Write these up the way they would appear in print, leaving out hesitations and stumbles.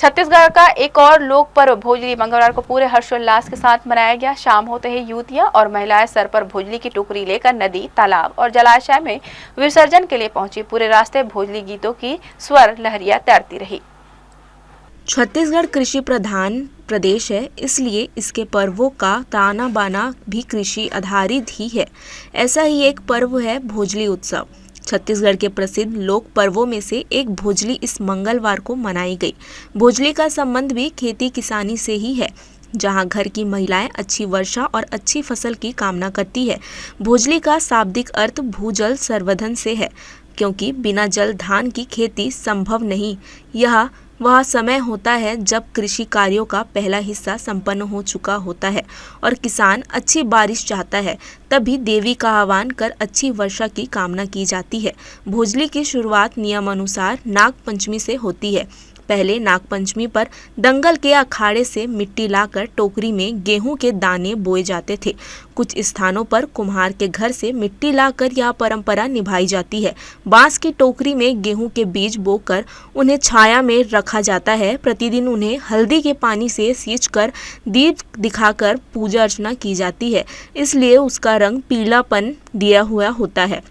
छत्तीसगढ़ का एक और लोक पर्व भोजली मंगलवार को पूरे हर्षोल्लास के साथ मनाया गया। शाम होते ही युवतियां और महिलाएं सर पर भोजली की टोकरी लेकर नदी, तालाब और जलाशय में विसर्जन के लिए पहुंची। पूरे रास्ते भोजली गीतों की स्वर लहरियां तैरती रही। छत्तीसगढ़ कृषि प्रधान प्रदेश है, इसलिए इसके पर्वों का ताना बाना भी कृषि आधारित ही है। ऐसा ही एक पर्व है भोजली उत्सव। छत्तीसगढ़ के प्रसिद्ध लोक पर्वों में से एक भोजली इस मंगलवार को मनाई गई। भोजली का संबंध भी खेती किसानी से ही है, जहां घर की महिलाएं अच्छी वर्षा और अच्छी फसल की कामना करती है। भोजली का शाब्दिक अर्थ भूजल संवर्धन से है, क्योंकि बिना जल धान की खेती संभव नहीं। यह वह समय होता है जब कृषि कार्यों का पहला हिस्सा संपन्न हो चुका होता है और किसान अच्छी बारिश चाहता है। तभी देवी का आह्वान कर अच्छी वर्षा की कामना की जाती है। भोजली की शुरुआत नियम अनुसार नाग पंचमी से होती है। पहले नाग पंचमी पर दंगल के अखाड़े से मिट्टी लाकर टोकरी में गेहूं के दाने बोए जाते थे। कुछ स्थानों पर कुम्हार के घर से मिट्टी लाकर यह परंपरा निभाई जाती है। बांस की टोकरी में गेहूं के बीज बोकर उन्हें छाया में रखा जाता है। प्रतिदिन उन्हें हल्दी के पानी से सींचकर दीप दिखाकर पूजा अर्चना की जाती है, इसलिए उसका रंग पीलापन दिया हुआ होता है।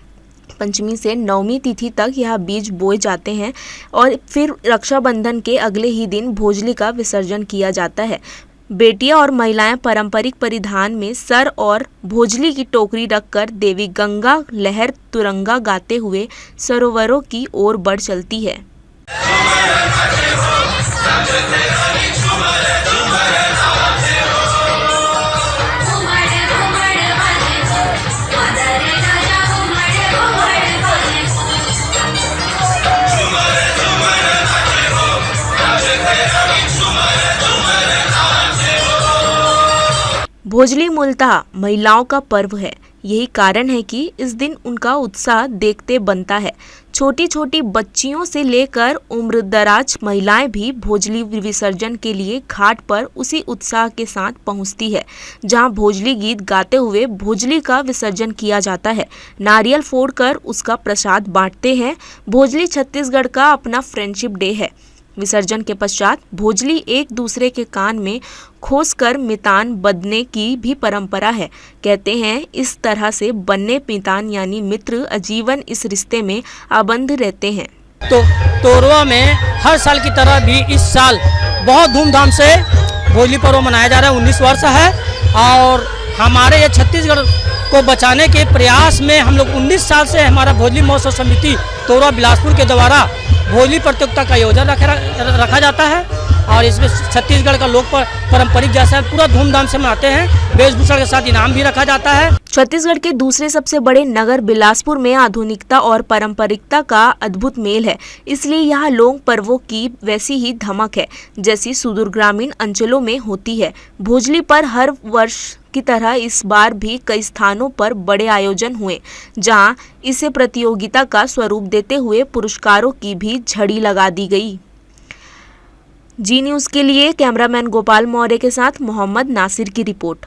पंचमी से नवमी तिथि तक यह बीज बोए जाते हैं और फिर रक्षाबंधन के अगले ही दिन भोजली का विसर्जन किया जाता है। बेटियां और महिलाएं पारंपरिक परिधान में सर और भोजली की टोकरी रखकर देवी गंगा लहर तुरंगा गाते हुए सरोवरों की ओर बढ़ चलती है। भोजली मूलतः महिलाओं का पर्व है। यही कारण है कि इस दिन उनका उत्साह देखते बनता है। छोटी छोटी बच्चियों से लेकर उम्रदराज महिलाएं भी भोजली विसर्जन के लिए घाट पर उसी उत्साह के साथ पहुंचती है, जहां भोजली गीत गाते हुए भोजली का विसर्जन किया जाता है। नारियल फोड़कर उसका प्रसाद बांटते हैं। भोजली छत्तीसगढ़ का अपना फ्रेंडशिप डे है। विसर्जन के पश्चात भोजली एक दूसरे के कान में खोसकर मितान बंधने की भी परंपरा है। कहते हैं इस तरह से बन्ने मितान यानी मित्र आजीवन इस रिश्ते में आबंध रहते हैं। तो तोरवा में हर साल की तरह भी इस साल बहुत धूमधाम से भोजली पर्व मनाया जा रहा है। 19 वर्ष है और हमारे ये छत्तीसगढ़ को बचाने के प्रयास में हम लोग 19 साल से हमारा भोजली महोत्सव समिति तोरवा बिलासपुर के द्वारा भोजली प्रतियोगिता का आयोजन रखा जाता है और इसमें छत्तीसगढ़ का लोक पारंपरिक जैसा पूरा धूमधाम से मनाते हैं। वेशभूषा के साथ इनाम भी रखा जाता है। छत्तीसगढ़ के दूसरे सबसे बड़े नगर बिलासपुर में आधुनिकता और पारंपरिकता का अद्भुत मेल है, इसलिए यहाँ लोक पर्वों की वैसी ही धमक है जैसी सुदूर ग्रामीण अंचलों में होती है। भोजली पर हर वर्ष की तरह इस बार भी कई स्थानों पर बड़े आयोजन हुए, जहां इसे प्रतियोगिता का स्वरूप देते हुए पुरस्कारों की भी झड़ी लगा दी गई। जी न्यूज़ के लिए कैमरामैन गोपाल मौर्य के साथ मोहम्मद नासिर की रिपोर्ट।